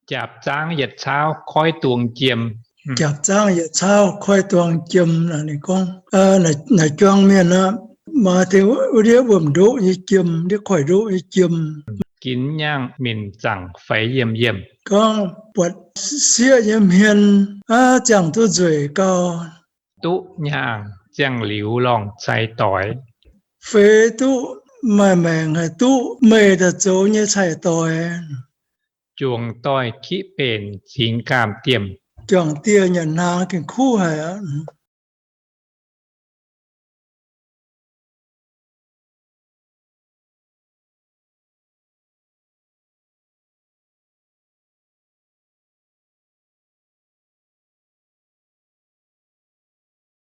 Chạp tráng nhật sao khói tuồng chiêm. Chạp trang yết sao khói tuồng chiêm là này con là choang miền á mà thì udia bùm đỗ như chiêm đi khỏi đỗ như chiêm Kín nhang mình chẳng phải yếm yếm. con bật xia yếm hiền chẳng tu duy cao Tú nhang chẳng liu lòng chạy tỏi. phê tu mà mèng hay tu mê đã dấu như chạy tỏi Chuồng tôi khí bền chính cảm tiềm. chẳng tia nhận hàng cái khu hay á